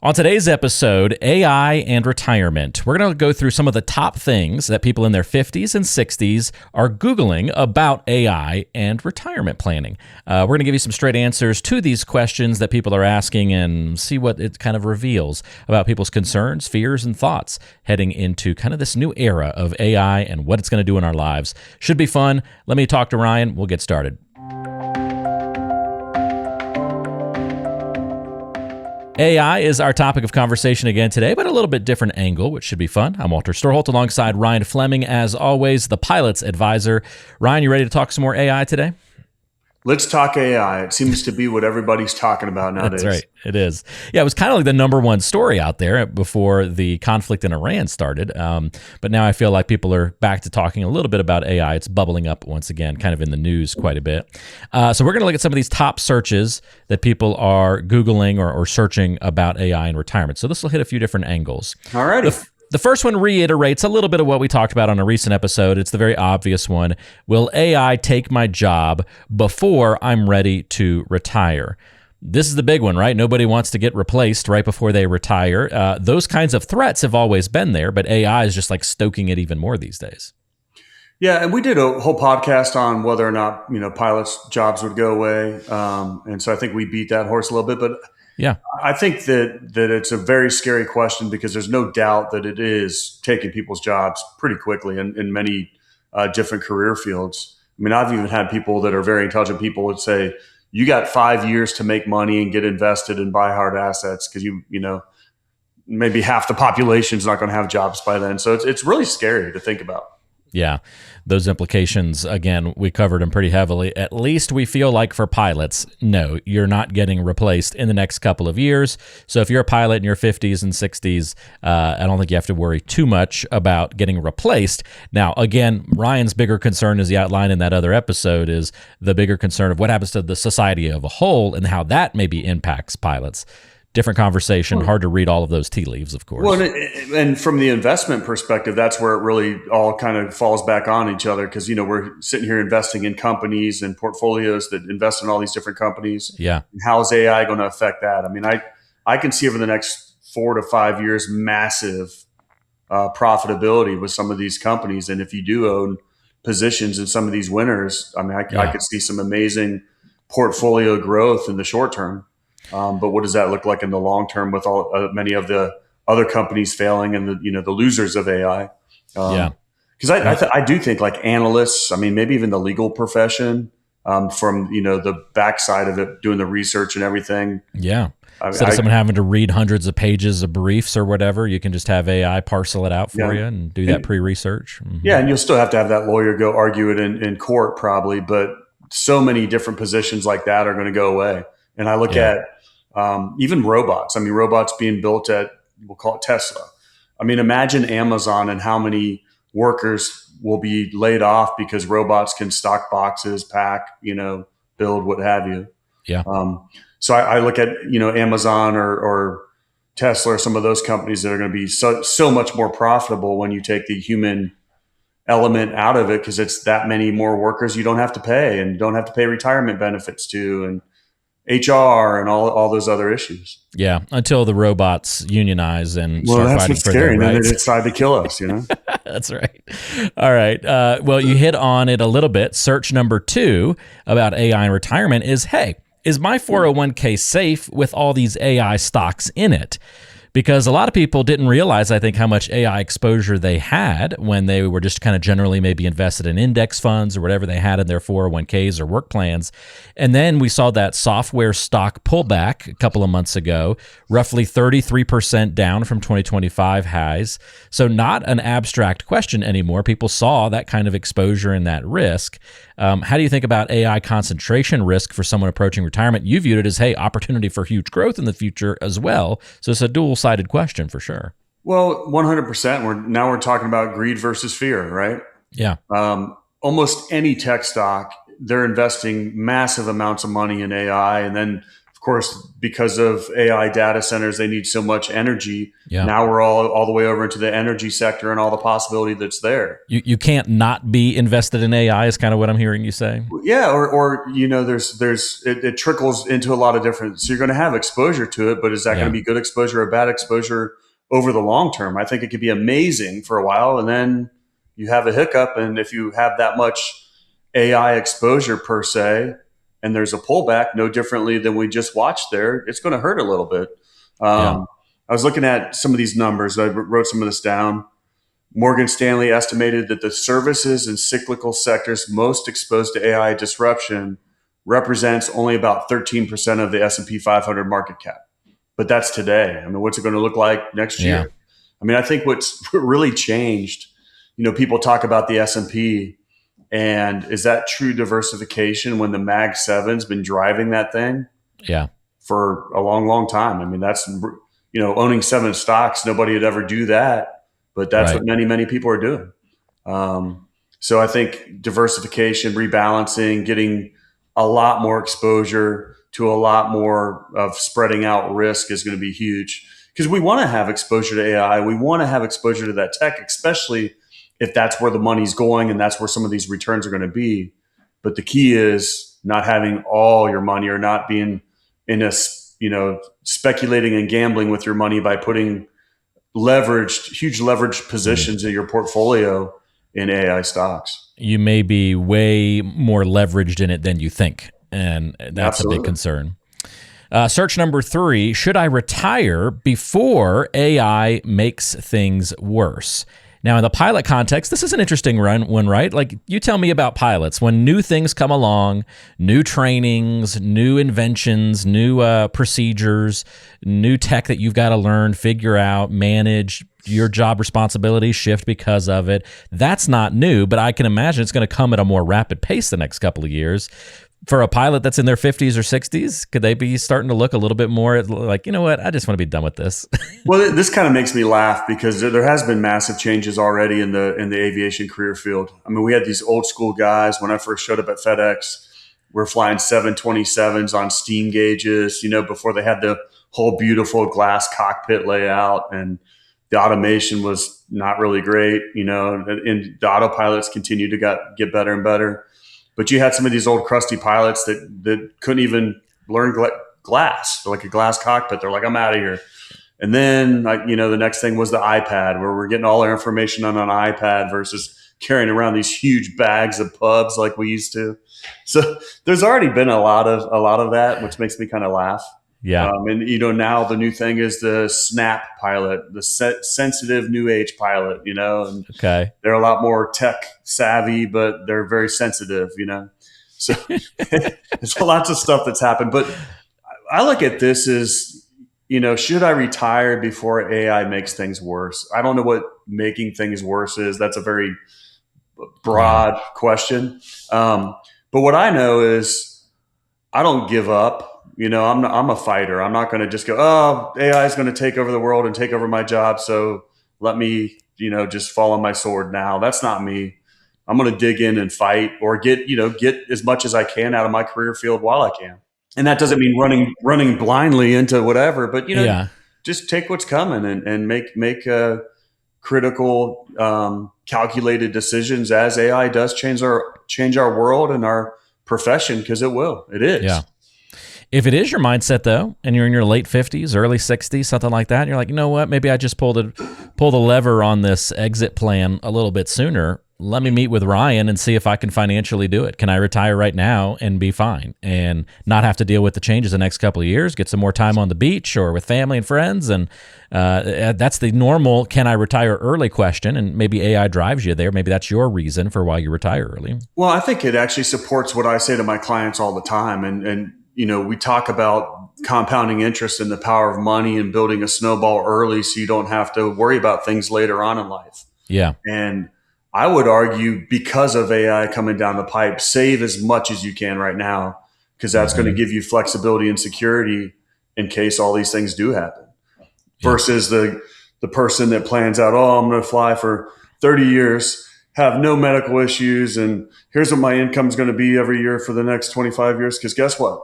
On today's episode, AI and retirement. We're going to go through some of the top things that people in their 50s and 60s are Googling about AI and retirement planning. We're going to give you some straight answers to these questions that people are asking and see what it kind of reveals about people's concerns, fears, and thoughts heading into kind of this new era of AI and what it's going to do in our lives. Should be fun. Let me talk to Ryan. We'll get started. AI is our topic of conversation again today, but a little bit different angle, which should be fun. I'm Walter Storholt alongside Ryan Fleming, as always, the pilot's advisor. Ryan, you ready to talk some more AI today? Let's talk AI. It seems to be what everybody's talking about nowadays. That's right. It is. Yeah, it was kind of like the number one story out there before the conflict in Iran started. But now I feel like people are back to talking a little bit about AI. It's bubbling up once again, kind of in the news quite a bit. So we're going to look at some of these top searches that people are Googling or searching about AI and retirement. So this will hit a few different angles. All righty. The first one reiterates a little bit of what we talked about on a recent episode. It's the very obvious one. Will AI take my job before I'm ready to retire? This is the big one, right? Nobody wants to get replaced right before they retire. Those kinds of threats have always been there, but AI is just like stoking it even more these days. Yeah, and we did a whole podcast on whether or not pilots' jobs would go away, and so I think we beat that horse a little bit. But yeah, I think that it's a very scary question because there's no doubt that it is taking people's jobs pretty quickly in many different career fields. I mean, I've even had people that are very intelligent people would say, "You got 5 years to make money and get invested and buy hard assets because maybe half the population is not going to have jobs by then." So it's really scary to think about. Yeah, those implications, again, we covered them pretty heavily. At least we feel like for pilots, no, you're not getting replaced in the next couple of years. So if you're a pilot in your 50s and 60s, I don't think you have to worry too much about getting replaced. Now, again, Ryan's bigger concern, as he outlined in that other episode, is the bigger concern of what happens to the society of a whole and how that maybe impacts pilots. Different conversation, hard to read all of those tea leaves, of course. Well, and from the investment perspective, that's where it really all kind of falls back on each other because, we're sitting here investing in companies and portfolios that invest in all these different companies. Yeah. And how is AI going to affect that? I mean, I can see over the next 4 to 5 years, massive profitability with some of these companies. And if you do own positions in some of these winners, I mean, I could see some amazing portfolio growth in the short term. But what does that look like in the long term with all many of the other companies failing and the losers of AI? Because I do think like analysts, I mean, maybe even the legal profession from the backside of it, doing the research and everything. Yeah. Instead of someone having to read hundreds of pages of briefs or whatever, you can just have AI parcel it out for you and do that pre-research. Mm-hmm. Yeah, and you'll still have to have that lawyer go argue it in court probably, but so many different positions like that are going to go away. And I look at even robots. I mean, robots being built at, we'll call it Tesla. I mean, imagine Amazon and how many workers will be laid off because robots can stock boxes, pack, build, what have you. Yeah. So I look at, Amazon or Tesla or some of those companies that are going to be so much more profitable when you take the human element out of it because it's that many more workers you don't have to pay and don't have to pay retirement benefits to and HR and all those other issues. Yeah, until the robots unionize and start that's fighting what's for scary. their rights. And then they decide to kill us, That's right. All right. Well, you hit on it a little bit. Search number 2 about AI and retirement is, hey, is my 401k safe with all these AI stocks in it? Because a lot of people didn't realize, I think, how much AI exposure they had when they were just kind of generally maybe invested in index funds or whatever they had in their 401ks or work plans. And then we saw that software stock pullback a couple of months ago, roughly 33% down from 2025 highs. So not an abstract question anymore. People saw that kind of exposure and that risk. How do you think about AI concentration risk for someone approaching retirement? You viewed it as, hey, opportunity for huge growth in the future as well. So it's a dual-sided question for sure. Well, 100%. Now we're talking about greed versus fear, right? Yeah. Almost any tech stock, they're investing massive amounts of money in AI and then Of course, because of AI data centers, they need so much energy. Yeah. Now we're all the way over into the energy sector and all the possibility that's there. You can't not be invested in AI is kind of what I'm hearing you say. Yeah, or it trickles into a lot of different. So you're going to have exposure to it, but is that going to be good exposure or bad exposure over the long term? I think it could be amazing for a while, and then you have a hiccup. And if you have that much AI exposure per se, and there's a pullback, no differently than we just watched there, it's going to hurt a little bit. I was looking at some of these numbers. I wrote some of this down. Morgan Stanley estimated that the services and cyclical sectors most exposed to AI disruption represents only about 13% of the S&P 500 market cap. But that's today. I mean, what's it going to look like next year? I mean, I think what's really changed, people talk about the S&P, and is that true diversification when the Mag 7's been driving that thing? Yeah. For a long, long time. I mean, that's, owning 7 stocks, nobody would ever do that. But that's what many, many people are doing. So I think diversification, rebalancing, getting a lot more exposure to a lot more of spreading out risk is going to be huge. Because we want to have exposure to AI. We want to have exposure to that tech, especially if that's where the money's going and that's where some of these returns are going to be. But the key is not having all your money or not being in a, speculating and gambling with your money by putting huge leveraged positions in your portfolio in AI stocks. You may be way more leveraged in it than you think, and that's Absolutely. a big concern. Search number 3, should I retire before AI makes things worse? Now, in the pilot context, this is an interesting one, right? Like, you tell me about pilots. When new things come along, new trainings, new inventions, new procedures, new tech that you've got to learn, figure out, manage, your job responsibilities shift because of it. That's not new, but I can imagine it's going to come at a more rapid pace the next couple of years. For a pilot that's in their 50s or 60s, could they be starting to look a little bit more like, you know what, I just want to be done with this? Well, this kind of makes me laugh because there has been massive changes already in the aviation career field. I mean, we had these old school guys when I first showed up at FedEx. We're flying 727s on steam gauges, before they had the whole beautiful glass cockpit layout, and the automation was not really great, and the autopilots continue to get better and better. But you had some of these old crusty pilots that couldn't even learn glass, like a glass cockpit. They're like, I'm out of here. And then, the next thing was the iPad, where we're getting all our information on an iPad versus carrying around these huge bags of pubs like we used to. So there's already been a lot of that, which makes me kind of laugh. Yeah. And, now the new thing is the Snap pilot, the sensitive new age pilot, and okay. They're a lot more tech savvy, but they're very sensitive, So there's lots of stuff that's happened. But I look at this as, should I retire before AI makes things worse? I don't know what making things worse is. That's a very broad question. But what I know is I don't give up. I'm a fighter. I'm not going to just go, oh, AI is going to take over the world and take over my job. So let me, just fall on my sword now. That's not me. I'm going to dig in and fight or get as much as I can out of my career field while I can. And that doesn't mean running blindly into whatever, but, just take what's coming and make critical, calculated decisions as AI does change our world and our profession, because it will. It is. Yeah. If it is your mindset, though, and you're in your late 50s, early 60s, something like that, and you're like, you know what, maybe I just pull the lever on this exit plan a little bit sooner. Let me meet with Ryan and see if I can financially do it. Can I retire right now and be fine and not have to deal with the changes the next couple of years, get some more time on the beach or with family and friends? And that's the normal can I retire early question, and maybe AI drives you there. Maybe that's your reason for why you retire early. Well, I think it actually supports what I say to my clients all the time. And we talk about compounding interest and the power of money and building a snowball early so you don't have to worry about things later on in life. Yeah. And I would argue, because of AI coming down the pipe, save as much as you can right now, because that's going to give you flexibility and security in case all these things do happen. Versus the person that plans out, oh, I'm going to fly for 30 years, have no medical issues, and here's what my income is going to be every year for the next 25 years. Because guess what?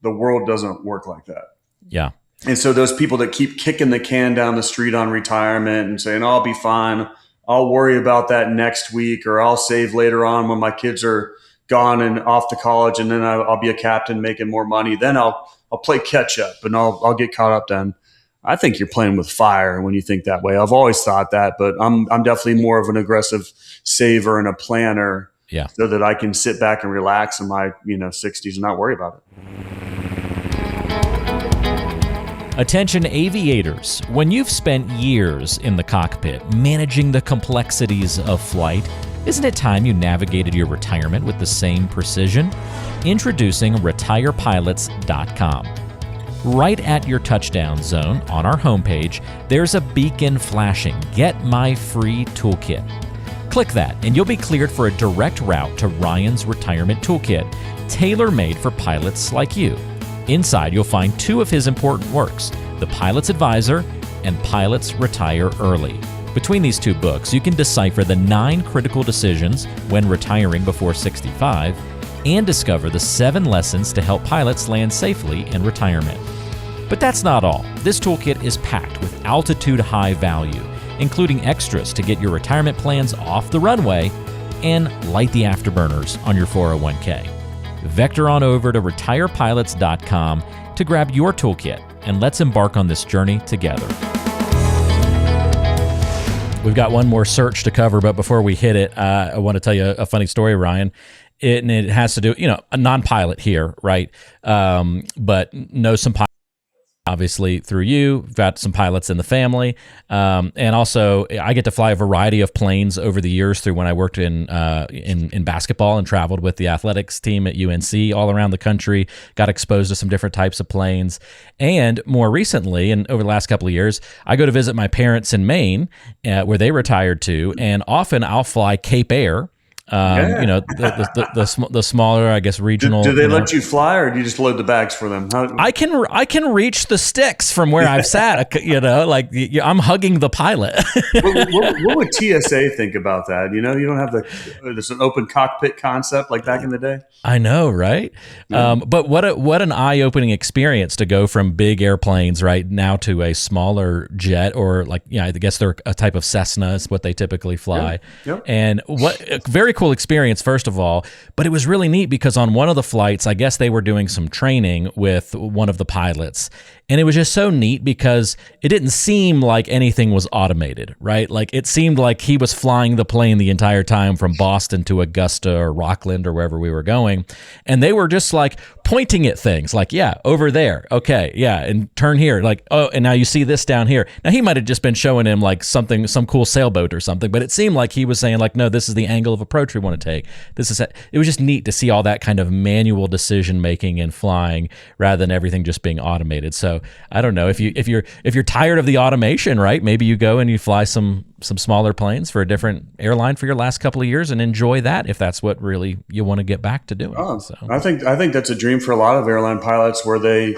the world doesn't work like that. Yeah. And so those people that keep kicking the can down the street on retirement and saying, oh, I'll be fine, I'll worry about that next week, or I'll save later on when my kids are gone and off to college, and then I'll be a captain making more money. Then I'll play catch up and I'll get caught up then. I think you're playing with fire when you think that way. I've always thought that, but I'm definitely more of an aggressive saver and a planner, so that I can sit back and relax in my 60s and not worry about it. Attention aviators, when you've spent years in the cockpit managing the complexities of flight, isn't it time you navigated your retirement with the same precision? Introducing retirepilots.com. Right at your touchdown zone on our homepage, there's a beacon flashing, Get My Free Toolkit. Click that and you'll be cleared for a direct route to Ryan's Retirement Toolkit, tailor-made for pilots like you. Inside, you'll find 2 of his important works, The Pilot's Advisor and Pilots Retire Early. Between these 2 books, you can decipher the 9 critical decisions when retiring before 65 and discover the 7 lessons to help pilots land safely in retirement. But that's not all. This toolkit is packed with altitude-high value, including extras to get your retirement plans off the runway and light the afterburners on your 401k. Vector on over to retirepilots.com to grab your toolkit, and let's embark on this journey together. We've got one more search to cover, but before we hit it, I want to tell you a funny story, Ryan. It has to do, a non-pilot here, right? But know some pilots. Obviously, through you, we've got some pilots in the family, and also I get to fly a variety of planes over the years through when I worked in basketball and traveled with the athletics team at UNC all around the country. Got exposed to some different types of planes, and more recently, and over the last couple of years, I go to visit my parents in Maine, where they retired to, and often I'll fly Cape Air. The smaller, I guess, regional. Do they let you fly, or do you just load the bags for them? I can reach the sticks from where I've sat. I'm hugging the pilot. what would TSA think about that? You don't have there's an open cockpit concept like back in the day. I know, right? Yeah. But what an eye-opening experience to go from big airplanes right now to a smaller jet, or I guess they're a type of Cessna is what they typically fly. Yep. And what a very cool experience, first of all. But it was really neat because on one of the flights, I guess they were doing some training with one of the pilots. And it was just so neat because it didn't seem like anything was automated, right? Like it seemed like he was flying the plane the entire time from Boston to Augusta or Rockland or wherever we were going. And they were just like pointing at things like, yeah, over there. Okay. Yeah. And turn here. Like, oh, and now you see this down here. Now he might've just been showing him like some cool sailboat or something, but it seemed like he was saying like, no, this is the angle of approach we want to take. It was just neat to see all that kind of manual decision making and flying rather than everything just being automated. So I don't know if you're tired of the automation, right? Maybe you go and you fly some smaller planes for a different airline for your last couple of years and enjoy that if that's what really you want to get back to doing. So. I think that's a dream for a lot of airline pilots where they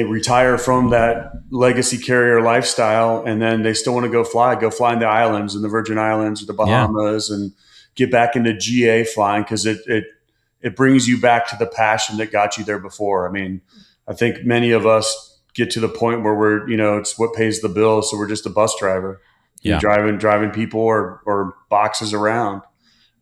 retire from that legacy carrier lifestyle and then they still want to go fly in the islands, in the Virgin Islands or the Bahamas, and get back into GA flying because it brings you back to the passion that got you there before. I mean, I think many of us get to the point where we're, it's what pays the bills. So we're just a bus driver, driving people or boxes around,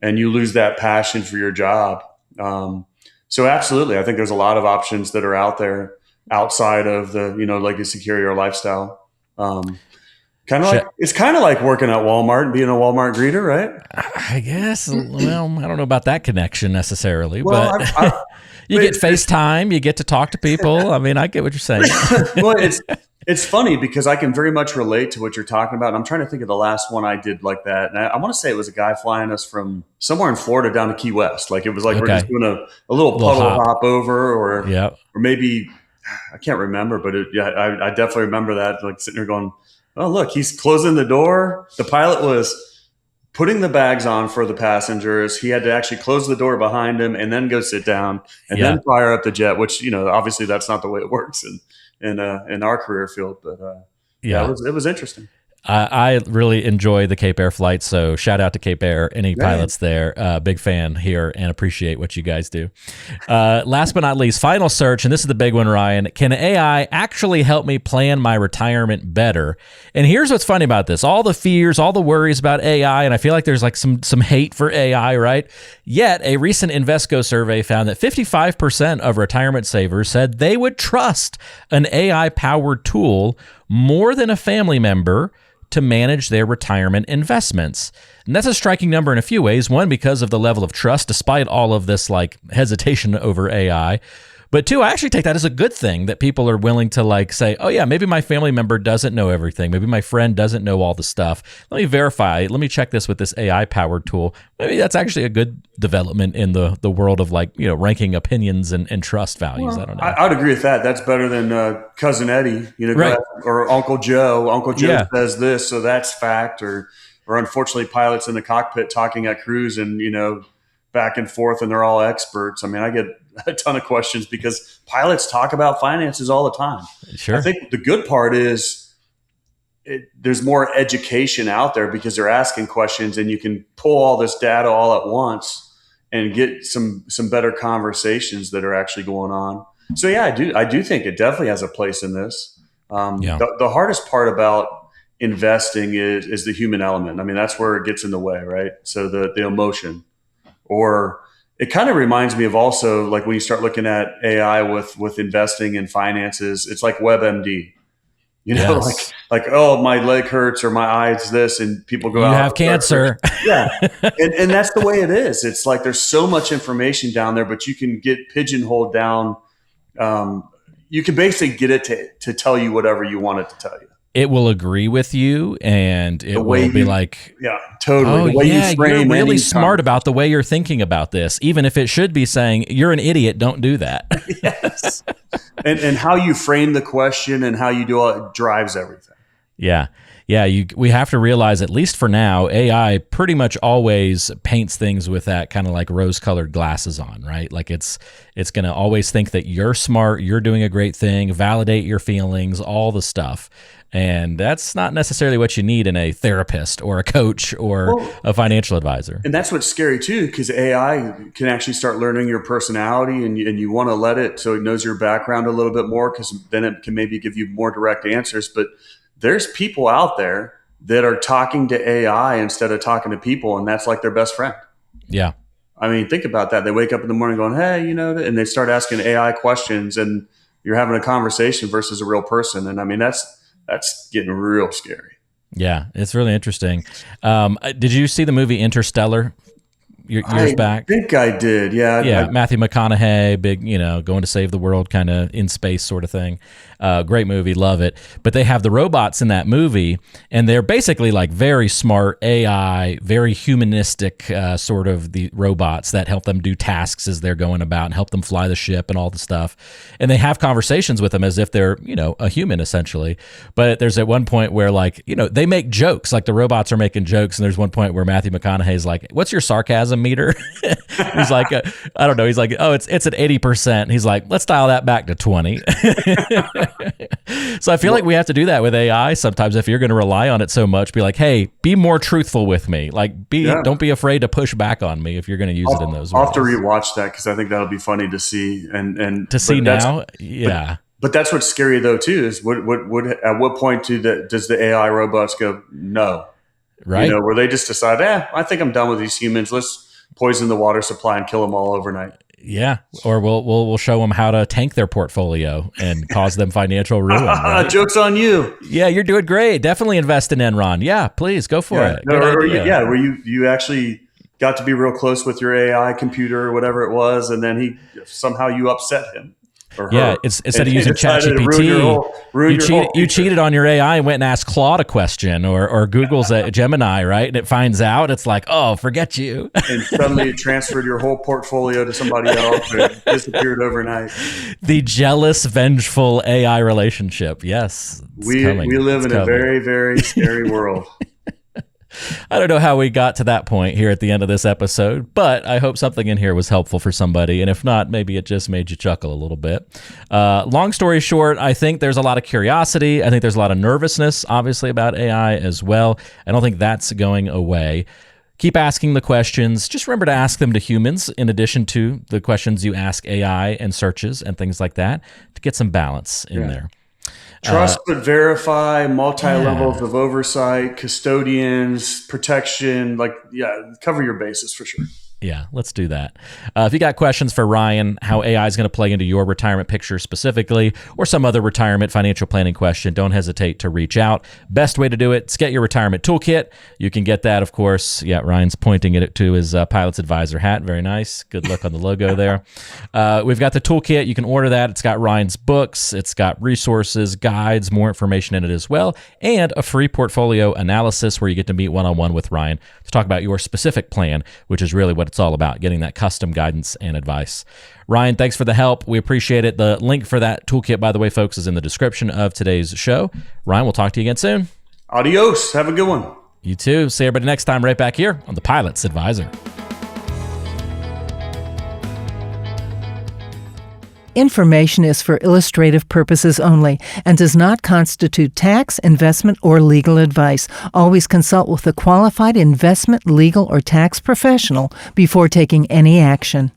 and you lose that passion for your job. So absolutely. I think there's a lot of options that are out there outside of the, legacy carrier lifestyle. It's kind of like working at Walmart and being a Walmart greeter, right? I guess. Well, I don't know about that connection necessarily, but you get FaceTime, you get to talk to people. I mean, I get what you're saying. Well, it's funny because I can very much relate to what you're talking about. And I'm trying to think of the last one I did like that. And I want to say it was a guy flying us from somewhere in Florida down to Key West. Like it was like we're just doing a little puddle hop over, or maybe I can't remember, but I definitely remember that, like sitting there going, oh, look, he's closing the door. The pilot was putting the bags on for the passengers. He had to actually close the door behind him and then go sit down and then fire up the jet, which, obviously that's not the way it works in our career field. But it was interesting. I really enjoy the Cape Air flights, so shout out to Cape Air, any pilots there. Big fan here and appreciate what you guys do. Last but not least, final search, and this is the big one, Ryan. Can AI actually help me plan my retirement better? And here's what's funny about this. All the fears, all the worries about AI, and I feel like there's like some hate for AI, right? Yet a recent Invesco survey found that 55% of retirement savers said they would trust an AI-powered tool more than a family member to manage their retirement investments. And that's a striking number in a few ways. One, because of the level of trust, despite all of this like hesitation over AI. But two, I actually take that as a good thing that people are willing to like say, oh yeah, maybe my family member doesn't know everything. Maybe my friend doesn't know all the stuff. Let me verify. Let me check this with this AI powered tool. Maybe that's actually a good development in the world of like, ranking opinions and trust values. Well, I don't know. I would agree with that. That's better than Cousin Eddie, Right. or Uncle Joe. Uncle Joe says this, so that's fact. Or unfortunately, pilots in the cockpit talking at cruise and, back and forth, and they're all experts. I mean, I get a ton of questions because pilots talk about finances all the time. Sure. I think the good part is there's more education out there because they're asking questions and you can pull all this data all at once and get some better conversations that are actually going on. So yeah, I do think it definitely has a place in this. The hardest part about investing is the human element. I mean, that's where it gets in the way, right? So the emotion. Or it kind of reminds me of also like when you start looking at AI with investing in finances, it's like WebMD, Yes. like, oh, my leg hurts or my eyes this, and people go out. You have cancer. Yeah. And that's the way it is. It's like there's so much information down there, but you can get pigeonholed down. You can basically get it to tell you whatever you want it to tell you. It will agree with you, and it will be like, yeah, totally. Oh, the way yeah, you frame you're really any smart about the way you're thinking about this, even if it should be saying, you're an idiot, don't do that. Yes. And how you frame the question and how you do it drives everything. Yeah. We have to realize, at least for now, AI pretty much always paints things with that kind of like rose-colored glasses on, right? Like it's going to always think that you're smart, you're doing a great thing, validate your feelings, all the stuff. And that's not necessarily what you need in a therapist or a coach or a financial advisor. And that's what's scary too, because AI can actually start learning your personality, and you want to let it so it knows your background a little bit more, because then it can maybe give you more direct answers. But there's people out there that are talking to AI instead of talking to people, and that's like their best friend. Yeah. I mean, think about that. They wake up in the morning going, hey, and they start asking AI questions, and you're having a conversation versus a real person. And I mean, that's getting real scary. Yeah, it's really interesting. Did you see the movie Interstellar years back? I think I did. Yeah. Yeah. Matthew McConaughey, big, going to save the world kind of in space sort of thing. Great movie. Love it. But they have the robots in that movie, and they're basically like very smart AI, very humanistic sort of the robots that help them do tasks as they're going about and help them fly the ship and all the stuff. And they have conversations with them as if they're, a human essentially. But there's at one point where like, they make jokes, like the robots are making jokes. And there's one point where Matthew McConaughey's like, what's your sarcasm meter? He's like, I don't know. He's like, oh, it's at 80%. He's like, let's dial that back to 20. So I feel like we have to do that with AI sometimes. If you're going to rely on it so much, be like, hey, be more truthful with me. Like, don't be afraid to push back on me if you're going to use it in those ways. I'll have to rewatch that because I think that'll be funny to see. And to see now, yeah. But that's what's scary though too, is at what point does the AI robots go no? Right. Where they just decide, I think I'm done with these humans. Let's poison the water supply and kill them all overnight. Yeah, or we'll show them how to tank their portfolio and cause them financial ruin. Right? Joke's on you. Yeah, you're doing great. Definitely invest in Enron. Yeah, please go for it. Where you actually got to be real close with your AI computer or whatever it was, and then somehow you upset him. Yeah, instead of using ChatGPT, you cheated on your AI and went and asked Claude a question, or Google's a Gemini, right? And it finds out, it's like, oh, forget you. And suddenly it transferred your whole portfolio to somebody else, or it disappeared overnight. The jealous, vengeful AI relationship. Yes, we live in a very, very scary world. I don't know how we got to that point here at the end of this episode, but I hope something in here was helpful for somebody. And if not, maybe it just made you chuckle a little bit. Long story short, I think there's a lot of curiosity. I think there's a lot of nervousness, obviously, about AI as well. I don't think that's going away. Keep asking the questions. Just remember to ask them to humans in addition to the questions you ask AI and searches and things like that to get some balance in there. Trust but verify, multi-levels of oversight, custodians, protection, cover your bases for sure. Yeah, let's do that. If you got questions for Ryan, how AI is going to play into your retirement picture specifically, or some other retirement financial planning question, don't hesitate to reach out. Best way to do it is get your retirement toolkit. You can get that, of course. Yeah, Ryan's pointing it to his Pilot's Advisor hat. Very nice. Good look on the logo there. We've got the toolkit. You can order that. It's got Ryan's books. It's got resources, guides, more information in it as well, and a free portfolio analysis where you get to meet one-on-one with Ryan to talk about your specific plan, which is really what it's all about, getting that custom guidance and advice. Ryan, thanks for the help. We appreciate it. The link for that toolkit, by the way, folks, is in the description of today's show. Ryan, we'll talk to you again soon. Adios. Have a good one. You too. See everybody next time right back here on the Pilot's Advisor. Information is for illustrative purposes only and does not constitute tax, investment, or legal advice. Always consult with a qualified investment, legal, or tax professional before taking any action.